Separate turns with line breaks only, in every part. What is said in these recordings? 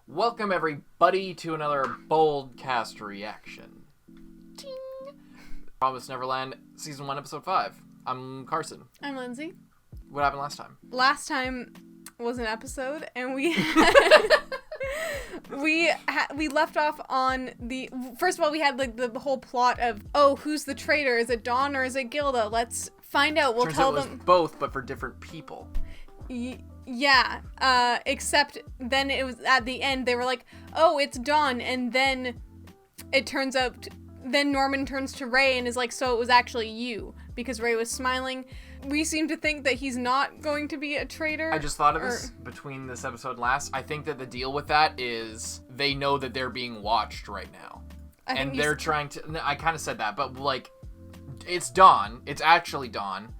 Welcome everybody to another BOLDcast reaction. Ting! Promised Neverland, Season 1, Episode 5. I'm Carson.
I'm Lindsay.
What happened last time?
Last time was an episode, and we left off on the... First of all, we had like the whole plot of, oh, who's the traitor? Is it Dawn or is it Gilda? Let's find out. We'll
Turns
tell
out it
them...
was both, but for different people.
Yeah, except then it was at the end, they were like, oh, it's Dawn, and then it turns out, then Norman turns to Ray and is like, so it was actually you, because Ray was smiling. We seem to think that he's not going to be a traitor.
I just thought of this between this episode and last. I think that the deal with that is they know that they're being watched right now. And they're trying to, I kind of said that, but like, it's Dawn, it's actually Dawn.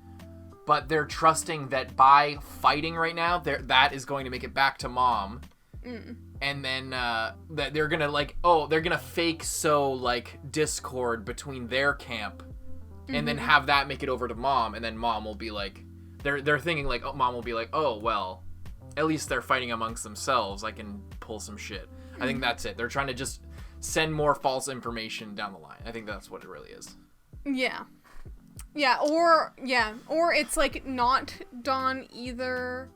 But they're trusting that by fighting right now, that is going to make it back to Mom. Mm. And then that they're going to like, they're going to fake like discord between their camp. Mm-hmm. And then have that make it over to Mom. And then Mom will be like, they're thinking like, Mom will be like, oh, well, at least they're fighting amongst themselves. I can pull some shit. Mm-hmm. I think that's it. They're trying to just send more false information down the line. I think that's what it really is.
Yeah. Or it's like not Dawn either,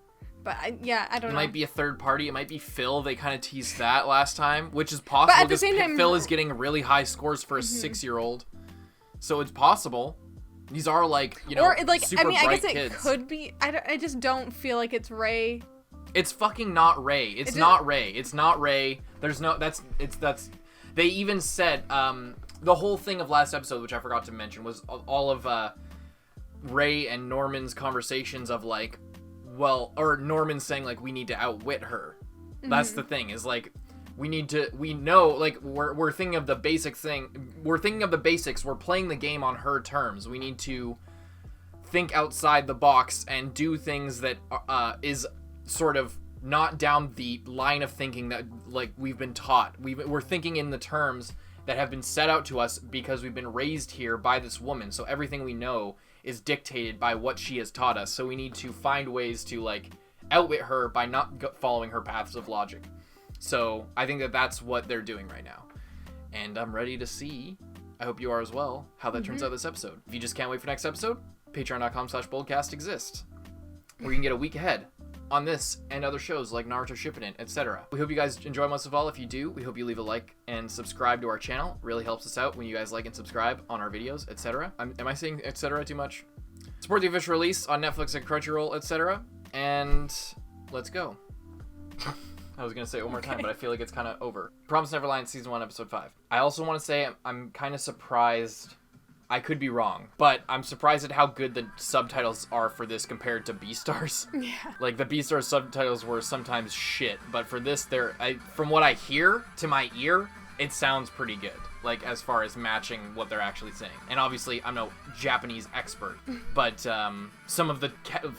but I don't know.
It might be a third party. It might be Phil. They kind of teased that last time, which is possible because Phil is getting really high scores for a 6-year-old, so it's possible. These are like,
or like,
super bright
I guess
kids.
It could be. I just don't feel like it's Ray.
It's fucking not Ray. It's not Ray. It's not Ray. There's no. That's. They even said. The whole thing of last episode, which I forgot to mention, was all of Ray and Norman's conversations of like, or Norman saying like, we need to outwit her. Mm-hmm. That's the thing, is like, we know, like, we're thinking of the basic thing. We're thinking of the basics. We're playing the game on her terms. We need to think outside the box and do things that is sort of not down the line of thinking that like we've been taught. We're thinking in the terms that have been set out to us because we've been raised here by this woman. So everything we know is dictated by what she has taught us. So we need to find ways to like outwit her by not following her paths of logic. So I think that that's what they're doing right now. And I'm ready to see, I hope you are as well, how that turns out this episode. If you just can't wait for next episode, patreon.com/BOLDcast exists, where you can get a week ahead on this and other shows like Naruto Shippuden, etc. We hope you guys enjoy most of all. If you do, we hope you leave a like and subscribe to our channel. It really helps us out when you guys like and subscribe on our videos, etc. Am I saying etc. too much? Support the official release on Netflix and Crunchyroll, etc. And let's go. I was going to say it one more time, but I feel like it's kind of over. Promised Neverland, Season 1, Episode 5. I also want to say I'm kind of surprised. I could be wrong, but I'm surprised at how good the subtitles are for this compared to Beastars. Yeah. Like, the Beastars subtitles were sometimes shit, but for this, from what I hear to my ear, it sounds pretty good, like, as far as matching what they're actually saying. And obviously, I'm no Japanese expert, but some of the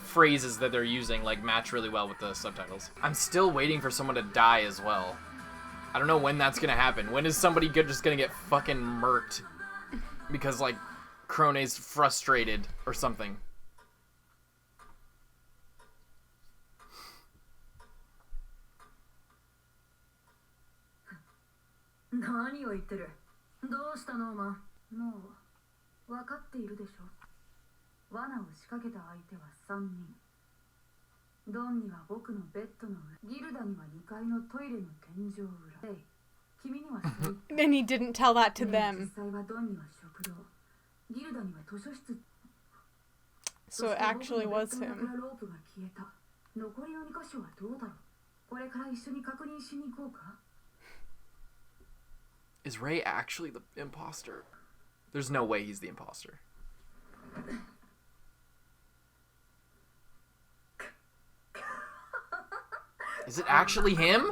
phrases that they're using, like, match really well with the subtitles. I'm still waiting for someone to die as well. I don't know when that's gonna happen. When is somebody just gonna get fucking murked? Because, like, Krone's frustrated or something.
And he didn't tell that to them. So it actually was him.
Is Ray actually the imposter? There's no way he's the imposter. Is it actually him?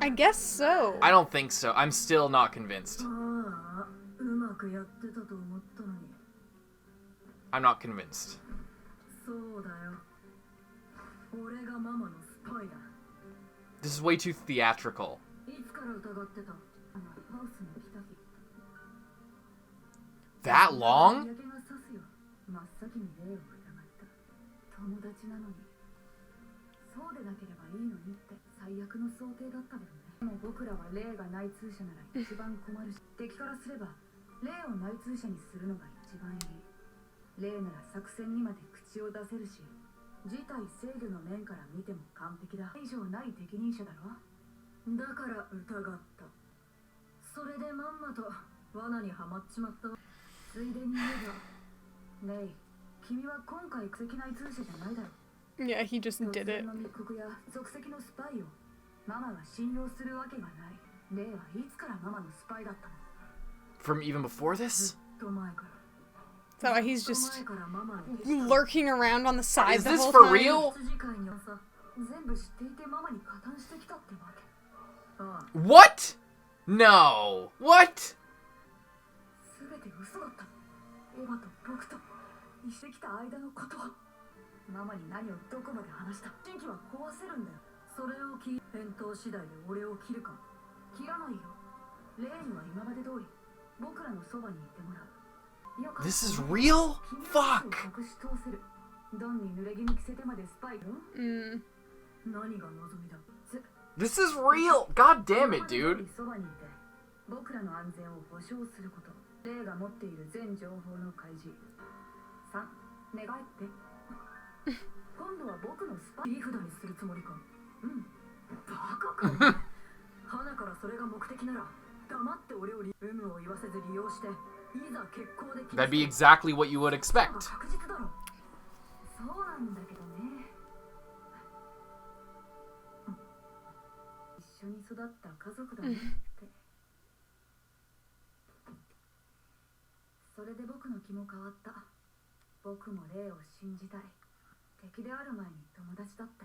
I guess so.
I don't think so. I'm still not convinced. I'm not convinced. This is way too theatrical. That long?
最悪の想定だったけどね。でも僕らは霊が内通者なら一番困るし、敵からすれば霊を内通者にするのが一番いい。霊なら作戦にまで口を出せるし、事態制御の面から見ても完璧だ。以上ない適任者だろ。だから疑った。それでまんまと罠にはまっちまった。ついでに言えば、レイ、君は今回属内通者じゃないだろ。
Yeah, he just did it.
の密告や属性のスパイをママが信用するわけがない。レイはいつからママのスパイだったの？
From even before this?
ずっと前から。
Is that why he's
ずっと
just
前からママの
lurking around on the side
Is
the
this
whole
for
time?
real?
羊飼いにはさ、全部知っていてママに加担してきたってわけ。ああ、
What? No. What?
すべて嘘だった。エヴァと僕と一緒に来た間のことは、ママに何をどこまで話した。新規は壊せるんだよ。それを聞い返答次第で俺を切るか切らないよ。レイには今まで通り僕らのそばにいてもらう。
This is real? Fuck.
隠し通せる。ドンに濡れ衣着せてまでスパイよ。何が望みだ。
This is real. God damn it, dude.
そばにいて僕らの安全を保証すること。レイが持っている全情報の開示。3、願いって。今度は僕のスパイ切り札にするつもりか。うん、バカか。花からそれが目的なら黙って俺を有無を言わせず利用して、いざ決行できる。
That'd be exactly what you would expect.
確実だろ。そうなんだけどね。一緒に育った家族だねって。それで僕の気も変わった。僕も霊を信じたい。敵である前に友達だって。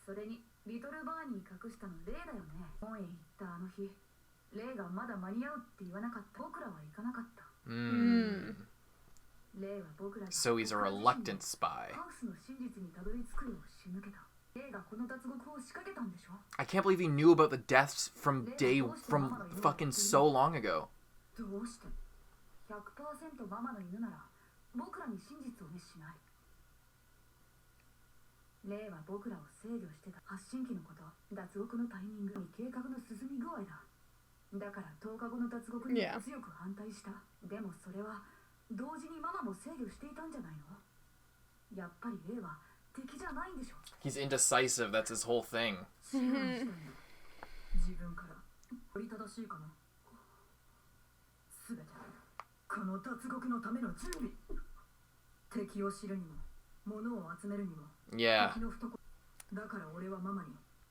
それにリトルバーに隠したの霊だよね。本へ行ったあの日、霊がまだ間に合うって言わなかった。僕らは行かなかった。霊は僕らが
So he's a reluctant spy.
ハウスの真実にたどり着くよう仕向けた。霊がこの脱獄を仕掛けたんでしょ。
I can't believe he knew about the deaths from fucking so long ago.
どうして 100% ママの犬なら僕らに真実をしない。霊は僕らを制御してた。発信機のこと、脱獄のタイミングに計画の進み具合だ。だから10日後の脱獄に強く反対した。でもそれは同時にママも制御していたんじゃないの？やっぱり霊は敵じゃないんでしょ。
He's indecisive. That's his whole thing.
自分から取り正しいかな。すべてこの脱獄のための準備。敵を知るにも物を集めるにも
Yeah.
だから俺はママに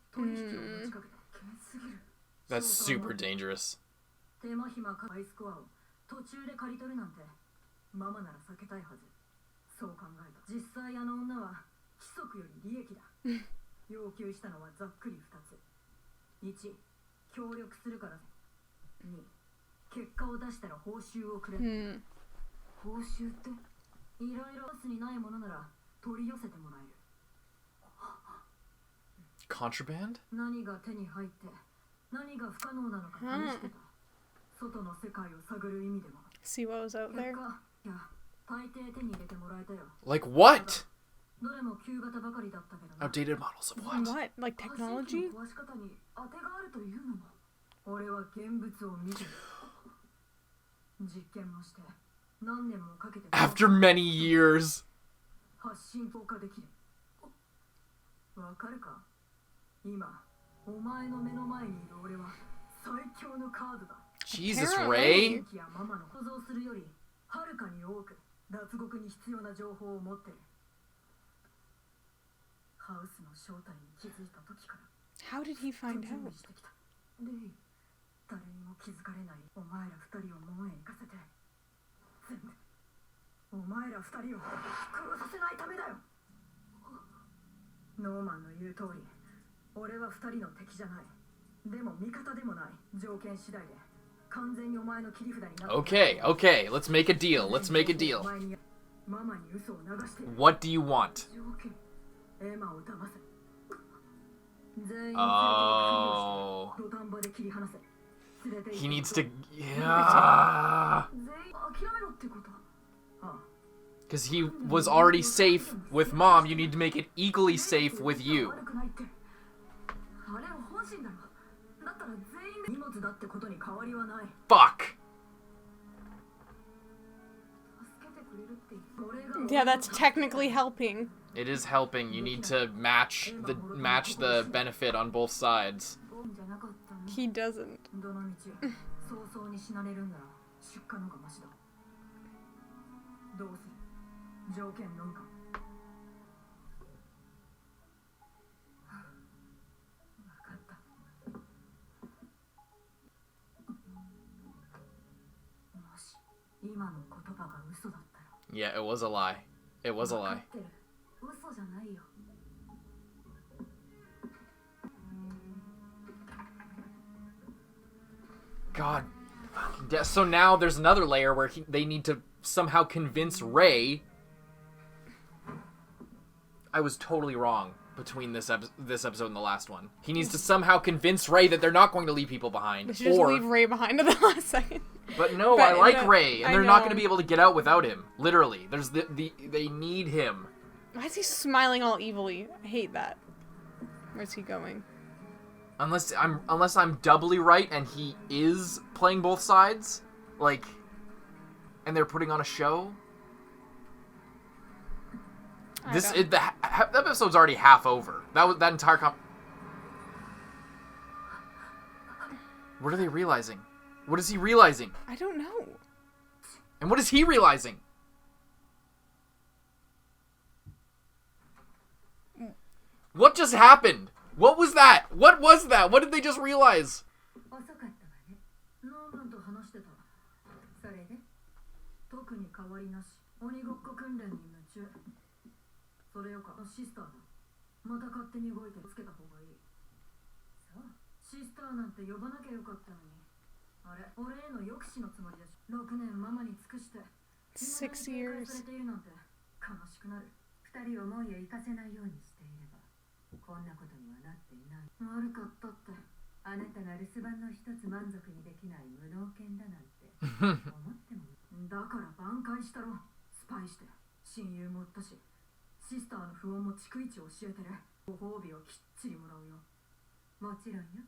取引を持ちかけた。険すぎる。
That's super dangerous.
手間暇かアイスコアを途中で刈り取るなんてママなら避けたいはず。そう考えた。実際あの女は規則より利益だ。要求したのはざっくり2つ。1、協力するから。2、結果を出したら報酬をくれ。報酬っていろいろスにないものなら取り寄せてもらえる。
Contraband?
何が手に入って何が不可能なのか試してた。外の世界を探る意味でも。
See what was out there?
結果、いや、大抵手に入れてもらえたよ。
Like what?
どれも旧型ばかりだったけどな。
Outdated models of what?
What? Like technology?
壊し方に当てがあるというのも。俺は現物を見てる。実験もして何年もかけて
After many years.
発信効果できる。わかるか？今お前の目の前にいる俺は最強のカードだ。
Jesus, Ray?
やママの想像するよりはるかに多く脱獄に必要な情報を持ってる。ハウスの正体に気づいた時から
How did he find
準備
out?
してきた。レイ、誰にも気づかれないお前ら二人を門へ行かせて、全部お前ら二人を殺させないためだよ。ノーマンの言う通り、俺は二人の敵じゃない。でも味方でもない。条件次第で完全にお前の切り札になって。
Okay, okay, let's make a deal. Let's make a deal.
ママに嘘を流してる。
What do you want?
条件、エマを騙せ。全員
Oh.
土壇場で切り離せ。
He needs to. Yeah.
全員諦めろってこと。ああ。
Because he was already safe with mom, you need to make it equally safe with you. Fuck.
Yeah, that's technically helping.
It is helping. You need to match the benefit on both sides.
He doesn't.
Yeah, it was a lie. It was a lie. God. So now there's another layer where they need to somehow convince Rei. I was totally wrong between this episode and the last one. He needs to somehow convince Rei that they're not going to leave people behind.
They should just leave Rei behind at the last second.
But no, I like Rei, and they're not going to be able to get out without him. Literally, there's they need him.
Why is he smiling all evilly? I hate that. Where's he going?
Unless I'm doubly right, and he is playing both sides, like, and they're putting on a show. The episode's already half over. That entire What are they realizing? What is he realizing?
I don't know.
And what is he realizing? What just happened? What was that? What was that? What did they just realize?
Six years.
こんなことにはなっていない。悪かったって。あなたが留守番の一つ満足にできない無能犬だなんて思っても。だから挽回したろ。スパイして親友もったし、シスターの不穏も逐一教えてね。ご褒美をきっちりもらうよ。もちろんよ。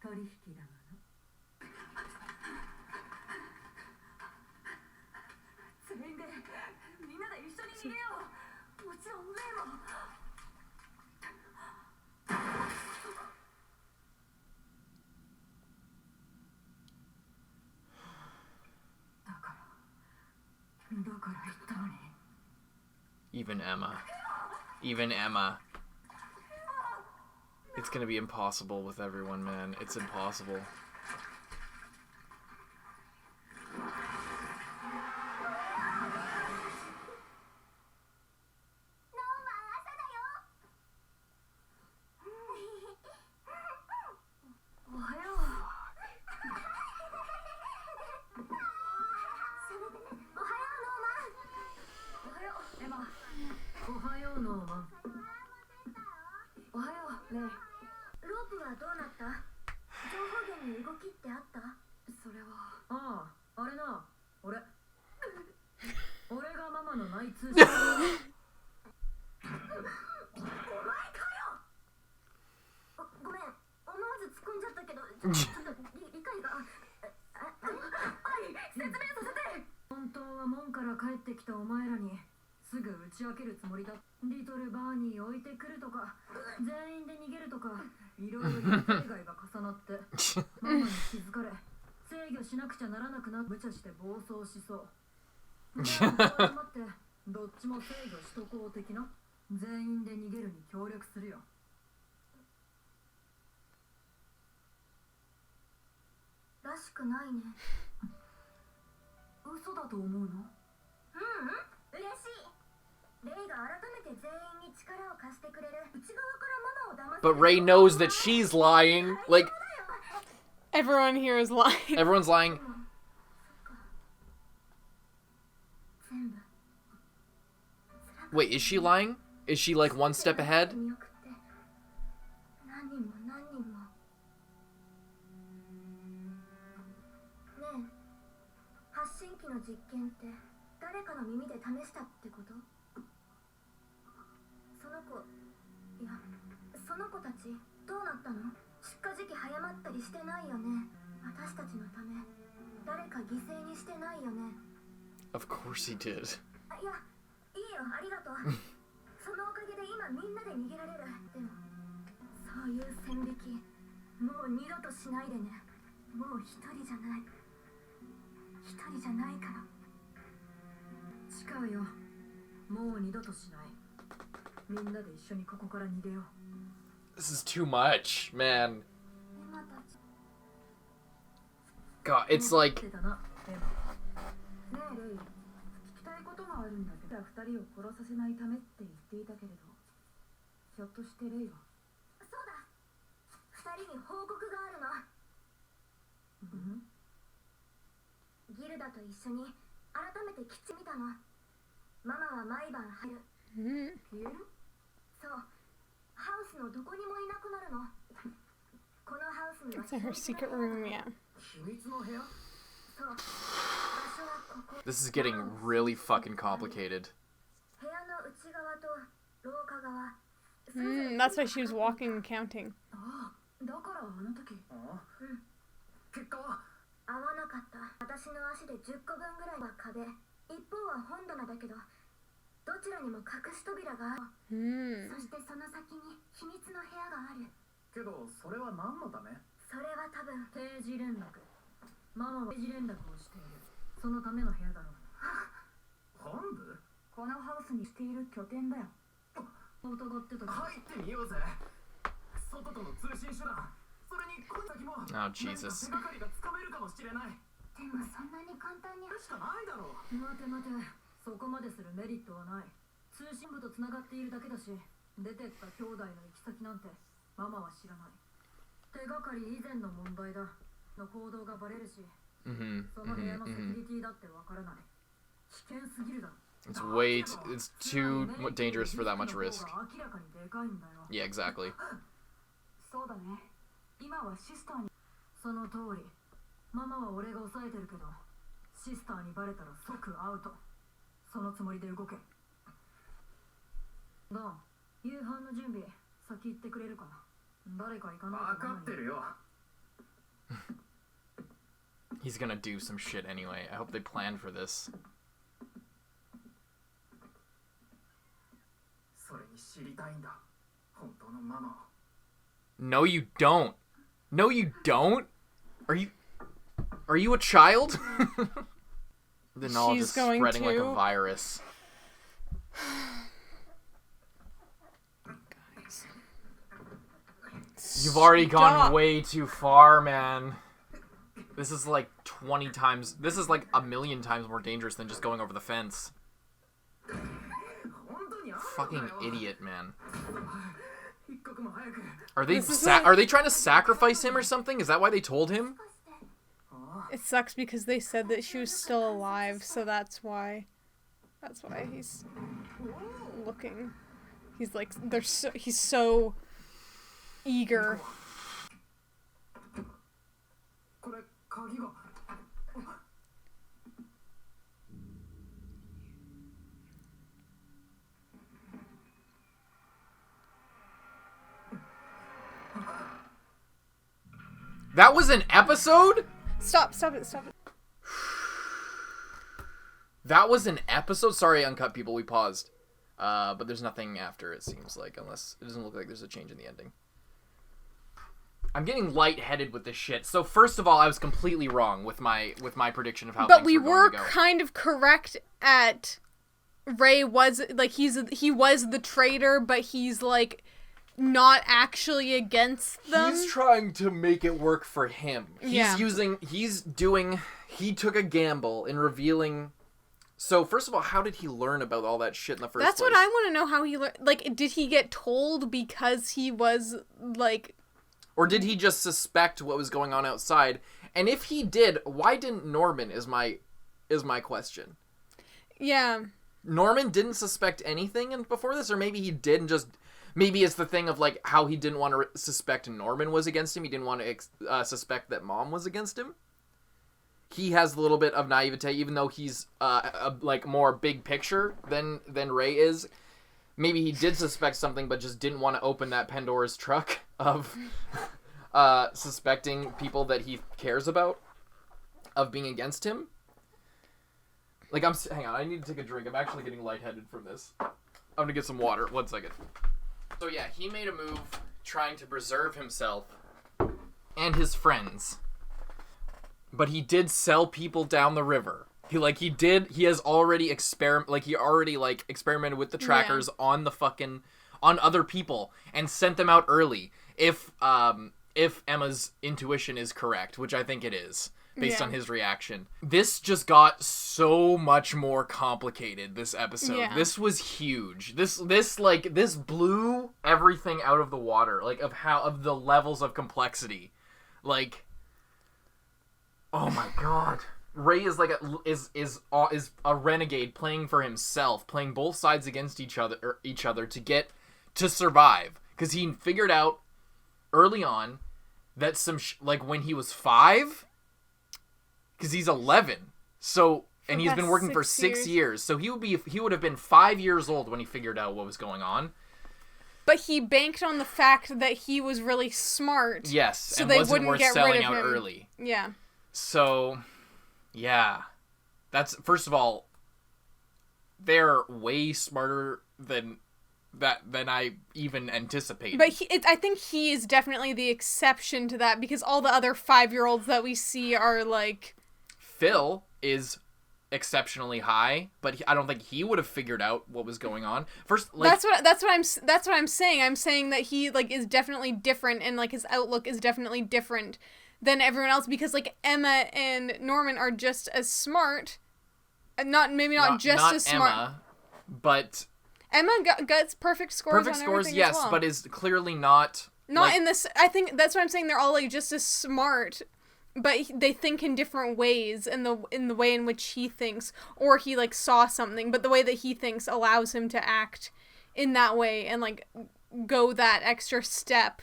取引だもの。全員でみんなで一緒に逃げよう。もちろんレイも。
Even Emma. Even Emma. It's gonna be impossible with everyone, man. It's impossible. But Rei knows that she's lying. Like,
everyone here is lying.
Everyone's lying. Wait, is she lying? Is she like one step ahead?
火時期早まったりしてないよね。私たちのため誰か犠牲にしてないよね。
Of course he did.
いや、いいよ、ありがとう。そのおかげで今みんなで逃げられる。でもそういう線引きもう二度としないでね。もう一人じゃない。一人じゃないから。誓うよ、もう二度としない。みんなで一緒にここから逃げよう。
This is too much, man.
エマたち
God, it's like
ねえレイ、聞きたいことがあるんだけど、二人を殺させないためって言っていたけれど、ひょっとしてレイは。そうだ、二人に報告があるの。ギルダと一緒に改めて基地見たの。ママは毎晩入る。消える？そう、ハウスのどこにもいなくなるの。このハウスには
It's in her secret room, yeah.
秘密の部屋？そう、場所はここ。
this is getting really fucking complicated.
部屋の内側と廊下側。
That's why she was walking and counting.
ああ、だからあの時。結果は合わなかった。私の足で10個分ぐらいは壁、一方は本棚だけど、どちらにも隠し扉がある。そしてその先に秘密の部屋がある。
けどそれは何のため？
それは多分定時連絡。ママは定時連絡をしている。そのための部屋だろう。
本部？
このハウスにしている拠点だよ。疑ってた。
入ってみようぜ。外との通信手段。それにこの先も。
Oh, Jesus.
手がかりがつかめるかもしれない。
でもそんなに簡単に。
しかないだろう。
待て待て、そこまでするメリットはない。通信部とつながっているだけだし、出てった兄弟の行き先なんてママは知らない。手がかり以前の問題だ。の行動がバレるし、その部屋のセキュリティだってわからない。危険すぎるだろ。
It's too dangerous for that much risk.
明らかにでかいんだよ。
Yeah, exactly.
そうだね。今はシスターに。その通り。ママは俺が抑えてるけど、シスターにバレたら即アウト。そのつもりで動け。なあ、夕飯の準備、先行ってくれるかな。誰か行かないと。
分かってるよ。
He's gonna do some shit anyway. I hope they plan for this.
それに知りたいんだ。本当のママを。
No, you don't. No, you don't. Are you a child? The knowledge is
She's going
spreading like a
to-
virus. You've already gone
Stop.
way too far, man. This is like 20 times. This is like a million times more dangerous than just going over the fence. Fucking idiot, man. Are they are they trying to sacrifice him or something? Is that why they told him?
It sucks because they said that she was still alive, so that's why. That's why he's looking. He's like, he's so eager.
これ鍵が。
That was an episode?
Stop it.
That was an episode? Sorry, uncut people, we paused. But there's nothing after, it seems like, unless it doesn't look like there's a change in the ending. I'm getting lightheaded with this shit. So first of all, I was completely wrong with my prediction of how
But
things
we
were
were
going to go.
kind of correct at Ray was like he was the traitor, but he's like not actually against them.
He's trying to make it work for him.
Yeah.
He took a gamble in revealing. So first of all, how did he learn about all that shit in the first place?
That's what I want to know, how he learned. Like, did he get told because he was like,
or did he just suspect what was going on outside? And if he did, why didn't Norman is my question.
yeah.
Norman didn't suspect anything before this, or maybe he did and just... Maybe it's the thing of, like, how he didn't want to suspect Norman was against him. He didn't want to suspect that Mom was against him. He has a little bit of naivete, even though he's, like, more big picture than Ray is. Maybe he did suspect something, but just didn't want to open that Pandora's truck of suspecting people that he cares about of being against him. Like, hang on, I need to take a drink. I'm actually getting lightheaded from this. I'm gonna get some water. 1 second. So yeah, he made a move trying to preserve himself and his friends. But he did sell people down the river. He has already experimented with the trackers on on other people and sent them out early. If Emma's intuition is correct, which I think it is, based on his reaction. This just got so much more complicated, this episode. Yeah. This was huge. This blew everything out of the water, like, of the levels of complexity. Like, oh my god. Ray is like is a renegade playing for himself, playing both sides against each other to survive, because he figured out early on that like when he was 5, because he's 11, so, and he's been working for 6 years, so he would have been 5 years old when he figured out what was going on.
But he banked on the fact that he was really smart.
Yes,
so
and
they
wasn't
wouldn't
worth
get
selling
rid of
out
him
early.
Yeah.
So, yeah, that's, first of all, they're way smarter than I even anticipated.
But I think he is definitely the exception to that, because all the other 5-year-olds that we see are like...
Phil is exceptionally high, but I don't think he would have figured out what was going on. First, like,
that's what I'm saying. I'm saying that he, like, is definitely different, and, like, his outlook is definitely different than everyone else, because, like, Emma and Norman are just as smart. Not just as smart.
Emma, but
Emma gets perfect scores. Perfect scores,
yes,
as well.
But is clearly not like,
in this. I think that's what I'm saying. They're all, like, just as smart, but they think in different ways, in the way in which he thinks, or he, like, saw something, but the way that he thinks allows him to act in that way and, like, go that extra step.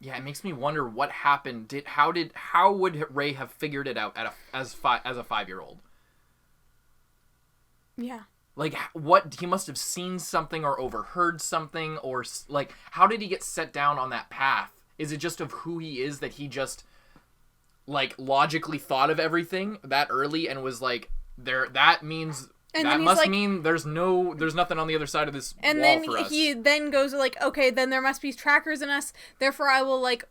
Yeah, it makes me wonder what happened. How would Ray have figured it out as a 5-year-old?
Yeah.
Like, what, he must have seen something or overheard something, or, like, how did he get set down on that path? Is it just of who he is that he just, like, logically thought of everything that early and was like, that means, and that must, like, mean there's nothing on the other side of this wall for us. And then
he then goes like, okay, then there must be trackers in us, therefore I will, like,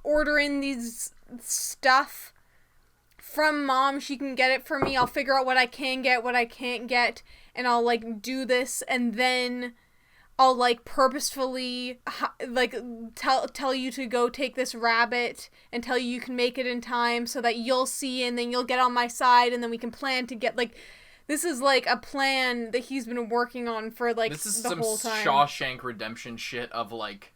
order in these stuff from Mom. She can get it for me. I'll figure out what I can get, what I can't get, and I'll, like, do this, and then I'll, like, purposefully, like, tell you to go take this rabbit and tell you can make it in time so that you'll see, and then you'll get on my side, and then we can plan to get, like, this is, like, a plan that he's been working on for, like, the whole time.
This is some Shawshank Redemption shit of, like,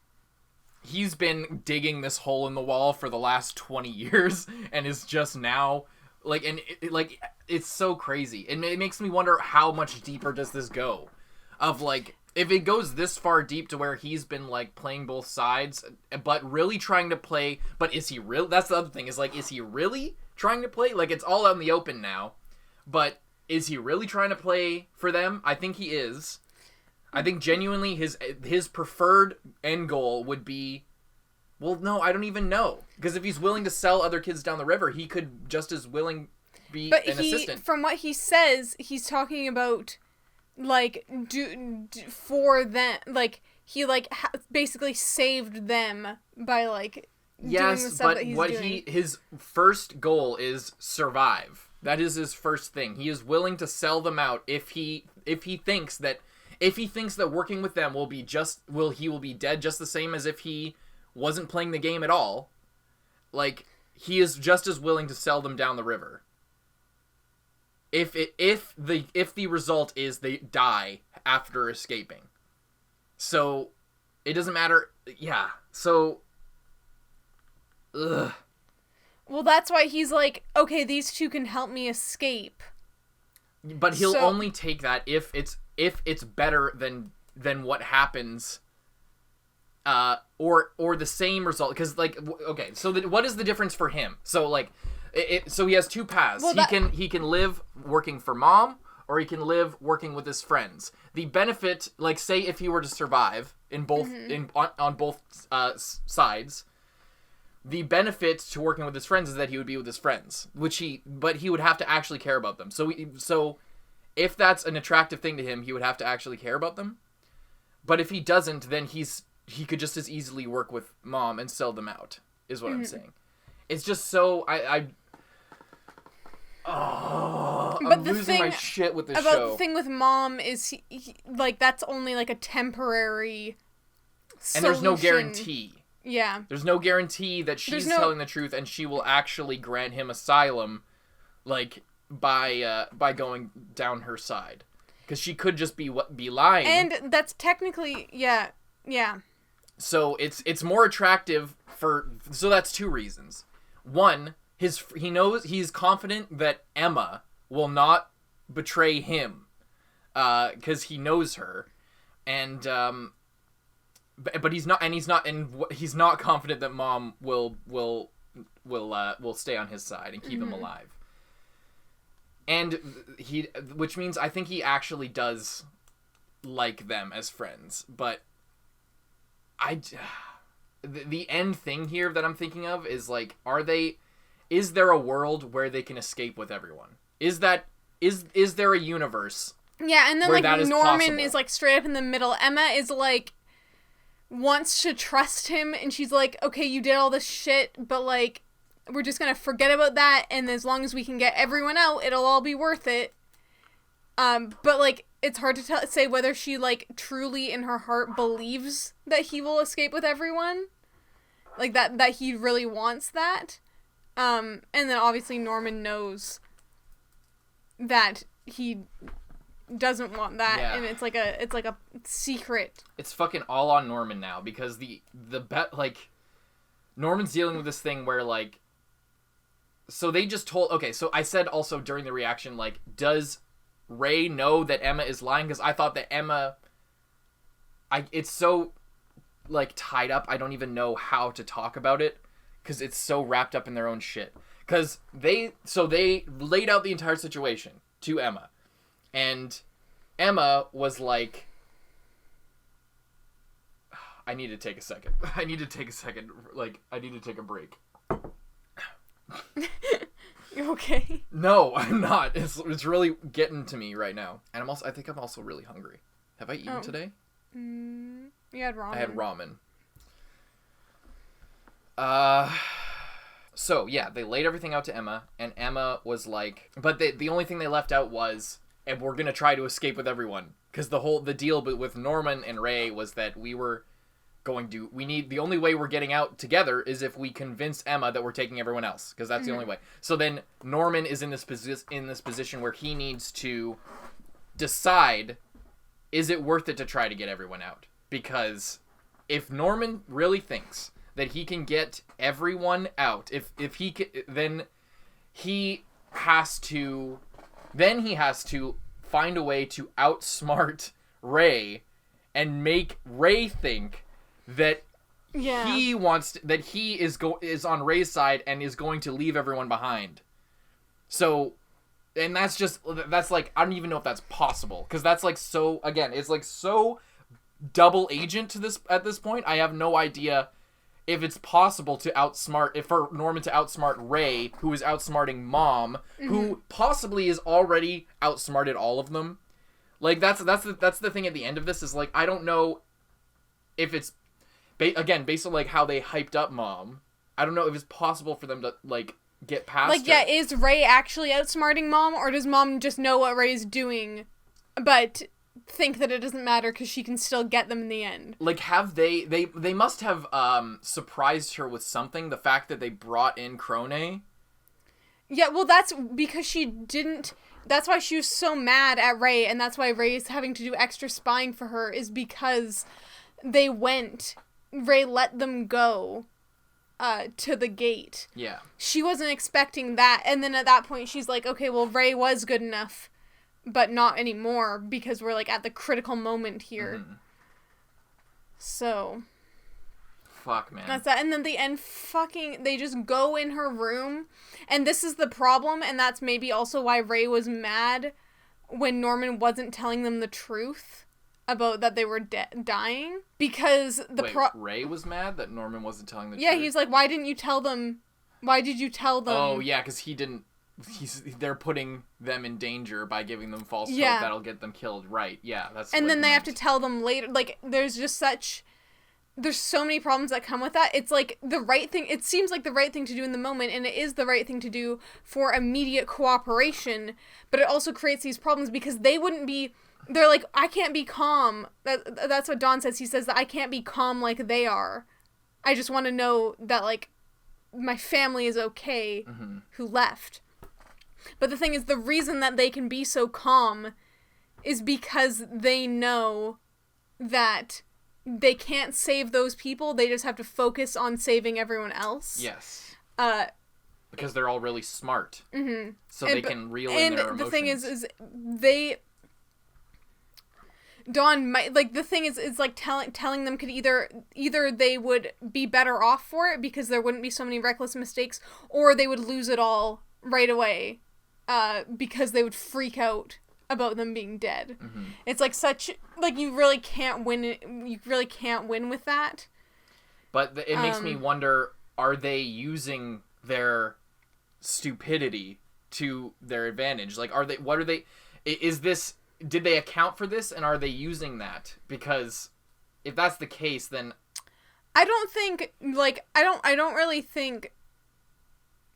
he's been digging this hole in the wall for the last 20 years and is just now, like, and it's so crazy. And it makes me wonder how much deeper does this go? Of, like, if it goes this far deep to where he's been, like, playing both sides, but really trying to play, but is he real? That's the other thing, is, like, is he really trying to play? Like, it's all out in the open now, but is he really trying to play for them? I think he is. I think genuinely his preferred end goal would be, well, no, I don't even know. Because if he's willing to sell other kids down the river, he could just as willing be an assistant.
From what he says, he's talking about, like, for them, like, he, like, basically saved them by, like, doing the stuff that he's doing.
His first goal is survive. That is his first thing. He is willing to sell them out if he thinks that working with them he will be dead just the same as if he wasn't playing the game at all. Like, he is just as willing to sell them down the river. If the result is they die after escaping. So it doesn't matter. Yeah. So ugh.
Well, that's why he's like, okay, these two can help me escape.
But he'll only take that if it's better than what happens, or the same result. Because, like, okay, so what is the difference for him? So, like, so he has two paths. Well, he can live working for Mom, or he can live working with his friends. The benefit, like, say if he were to survive in both on both sides. the benefit to working with his friends is that he would be with his friends, but he would have to actually care about them. So if that's an attractive thing to him, he would have to actually care about them. But if he doesn't, then he could just as easily work with mom and sell them out, is what I'm saying. It's just so I'm losing my shit with this show.
The thing with mom is like that's only like a temporary solution.
And there's no guarantee.
Yeah.
There's no guarantee that she's telling the truth and she will actually grant him asylum, like, by going down her side. Because she could just be lying.
And that's technically, yeah.
So it's more attractive so that's two reasons. One, he's confident that Emma will not betray him, because he knows her, and but he's not confident that mom will stay on his side and keep him alive. And which means I think he actually does like them as friends, but the end thing here that I'm thinking of is like, is there a world where they can escape with everyone? Is there a universe?
Yeah, and then
where
like Norman
possible?
is like straight up in the middle. Emma is like wants to trust him, and she's like, okay, you did all this shit, but like we're just gonna forget about that, and as long as we can get everyone out, it'll all be worth it. But like it's hard to say whether she like truly in her heart believes that he will escape with everyone, like that he really wants that. And then obviously Norman knows that he doesn't want that, and it's like a secret.
It's fucking all on Norman now, because Norman's dealing with this thing where like, so they just told, okay, so I said also during the reaction, like, does Ray know that Emma is lying? Because I thought that Emma, it's so like tied up, I don't even know how to talk about it, because it's so wrapped up in their own shit. Because they laid out the entire situation to Emma, and Emma was like, I need to take a second. Like, I need to take a break.
You okay?
No, I'm not. It's really getting to me right now. And I think I'm also really hungry. Have I eaten today?
You had ramen.
I had ramen. So, yeah, they laid everything out to Emma, and Emma was like... But the only thing they left out was, and we're gonna try to escape with everyone. Because the deal with Norman and Ray was that we were going to... the only way we're getting out together is if we convince Emma that we're taking everyone else. Because that's the only way. So then Norman is in this position where he needs to decide, is it worth it to try to get everyone out? Because if Norman really thinks that he can get everyone out, if he can, then he has to find a way to outsmart Ray and make Ray think that he is on Ray's side and is going to leave everyone behind. So, and that's like, I don't even know if that's possible, because that's like, so again, it's like so double agent at this point. I have no idea if it's possible for Norman to outsmart Ray, who is outsmarting Mom, who possibly is already outsmarted all of them. Like, that's the thing at the end of this, is like, I don't know if it's again based on like how they hyped up Mom. I don't know if it's possible for them to like get past
like, yeah, is Ray actually outsmarting Mom, or does Mom just know what Ray's doing, but think that it doesn't matter because she can still get them in the end? Like,
have they must have surprised her with something, the fact that they brought in Crone.
Yeah, well, that's because she didn't... That's why she was so mad at Ray, and that's why Ray's having to do extra spying for her, is because Ray let them go to the gate.
Yeah.
She wasn't expecting that, and then at that point she's like, okay, well, Ray was good enough, but not anymore, because we're like at the critical moment here. So...
Fuck, man.
That's that. And then the end they just go in her room. And this is the problem, and that's maybe also why Ray was mad when Norman wasn't telling them the truth. about that they were dying, because
Wait, Ray was mad that Norman wasn't telling the truth?
Yeah, he's like, why didn't you tell them? Why did you tell them?
Oh, yeah, because they're putting them in danger by giving them false hope that'll get them killed. Right, yeah.
And then they have to tell them later. Like, there's so many problems that come with that. It's like the right thing. It seems like the right thing to do in the moment, and it is the right thing to do for immediate cooperation, but it also creates these problems because they wouldn't be... They're like, I can't be calm. That's what Don says. He says that I can't be calm like they are. I just want to know that, like, my family is okay who left. But the thing is, the reason that they can be so calm is because they know that they can't save those people. They just have to focus on saving everyone else.
Yes. Because they're all really smart. Mm-hmm. So they can reel in their emotions. And the thing
is they... Dawn might, like, the thing is like telling them could either they would be better off for it because there wouldn't be so many reckless mistakes, or they would lose it all right away, because they would freak out about them being dead. Mm-hmm. It's like you really can't win. You really can't win with that.
But it makes me wonder: are they using their stupidity to their advantage? Like, what are they? Is this? Did they account for this, and are they using that? Because if that's the case, then
I don't think, like, I don't really think,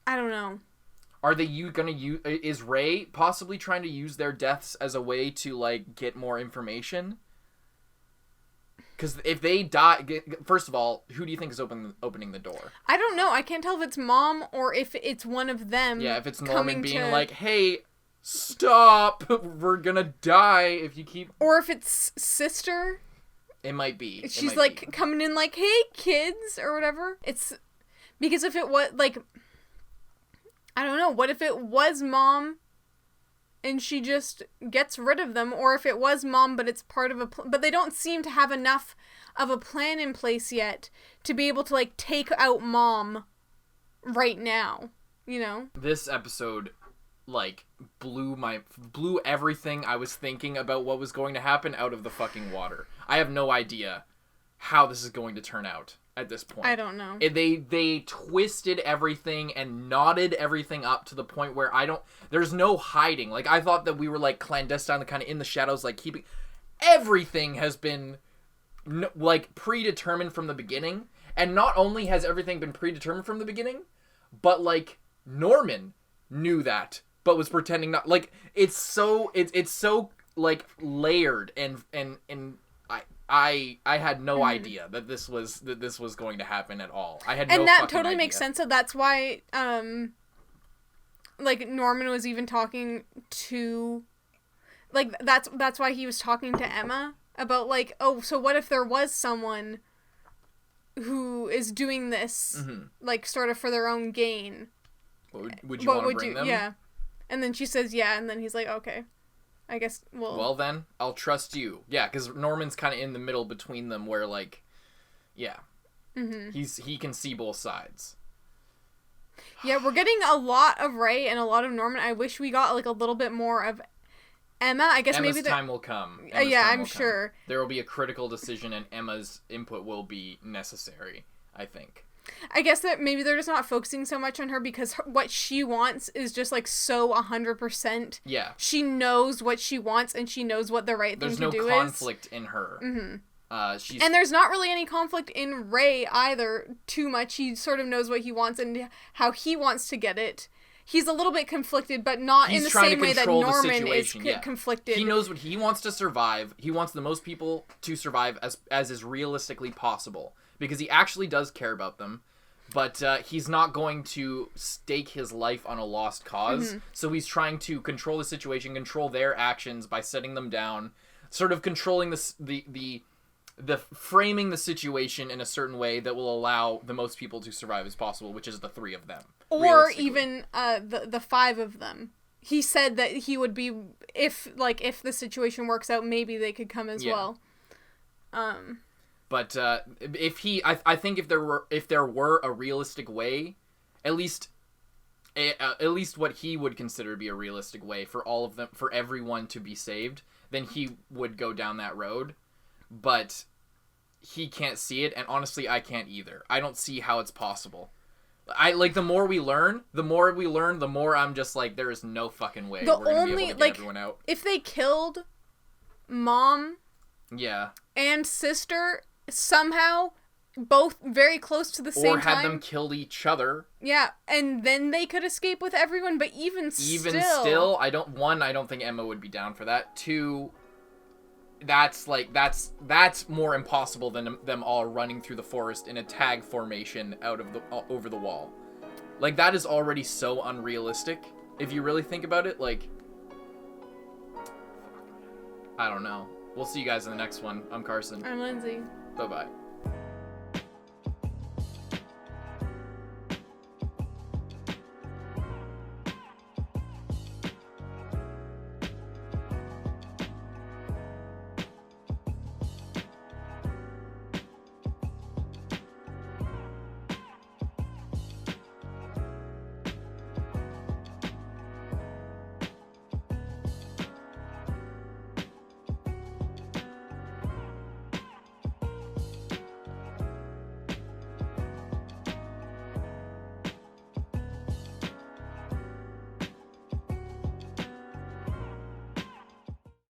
I don't know.
Are they gonna use? Is Ray possibly trying to use their deaths as a way to, like, get more information? Because if they die, first of all, who do you think is opening the door?
I don't know. I can't tell if it's Mom or if it's one of them.
Yeah, if it's Norman being like, hey, stop, we're gonna die if you keep...
Or if it's Sister.
It might be.
She's like coming in like, hey, kids, or whatever. It's... Because if it was, like... I don't know. What if it was Mom and she just gets rid of them? Or if it was Mom, but it's part of a... But they don't seem to have enough of a plan in place yet to be able to, like, take out Mom right now. You know?
This episode... like, blew everything I was thinking about what was going to happen out of the fucking water. I have no idea how this is going to turn out at this point.
I don't know.
They twisted everything and knotted everything up to the point where there's no hiding. Like, I thought that we were, like, clandestine, kind of in the shadows, like, keeping... Everything has been, like, predetermined from the beginning. And not only has everything been predetermined from the beginning, but, like, Norman knew that, but was pretending not. Like, it's so like layered, and I had no idea that this was going to happen at all. I had no fucking idea. And that totally
makes sense. So that's why like, Norman was even talking to, like, that's why he was talking to Emma about, like, oh, so what if there was someone who is doing this, like, sort of for their own gain?
Would you want to bring them?
Yeah. And then she says yeah, and then he's like, okay. I guess
Well, then, I'll trust you. Yeah, because Norman's kind of in the middle between them where, like, yeah. Mm-hmm. He can see both sides.
Yeah, we're getting a lot of Ray and a lot of Norman. I wish we got, like, a little bit more of Emma. I guess
Emma's
maybe
time will come.
I'm sure.
There will be a critical decision, and Emma's input will be necessary, I think.
I guess that maybe they're just not focusing so much on her because what she wants is just, like, so 100%.
Yeah.
She knows what she wants, and she knows what the right thing to do is.
There's no conflict in her. Mm-hmm.
And there's not really any conflict in Ray either too much. He sort of knows what he wants and how he wants to get it. He's a little bit conflicted, but not in the same way that Norman is conflicted.
He knows what he wants to survive. He wants the most people to survive as is realistically possible. Because he actually does care about them. But he's not going to stake his life on a lost cause. Mm-hmm. So he's trying to control the situation, control their actions by setting them down. Sort of controlling the framing the situation in a certain way that will allow the most people to survive as possible, which is the three of them.
Or even the five of them. He said that he would be, if the situation works out, maybe they could come as well.
But I think if there were a realistic way, at least what he would consider to be a realistic way for all of them, for everyone to be saved, then he would go down that road. but he can't see it, and honestly, I can't either. I don't see how it's possible. The more we learn, the more I'm just like, there is no fucking way we're gonna be able to get everyone out.
If they killed mom,
yeah,
and sister somehow, both very close to the same time,
or had them kill each other.
Yeah, and then they could escape with everyone. But even
still, I don't think Emma would be down for that. 2, that's more impossible than them all running through the forest in a tag formation over the wall. Like, that is already so unrealistic if you really think about it. Like, I don't know. We'll see you guys in the next one. I'm Carson.
I'm Lindsay.
Bye-bye.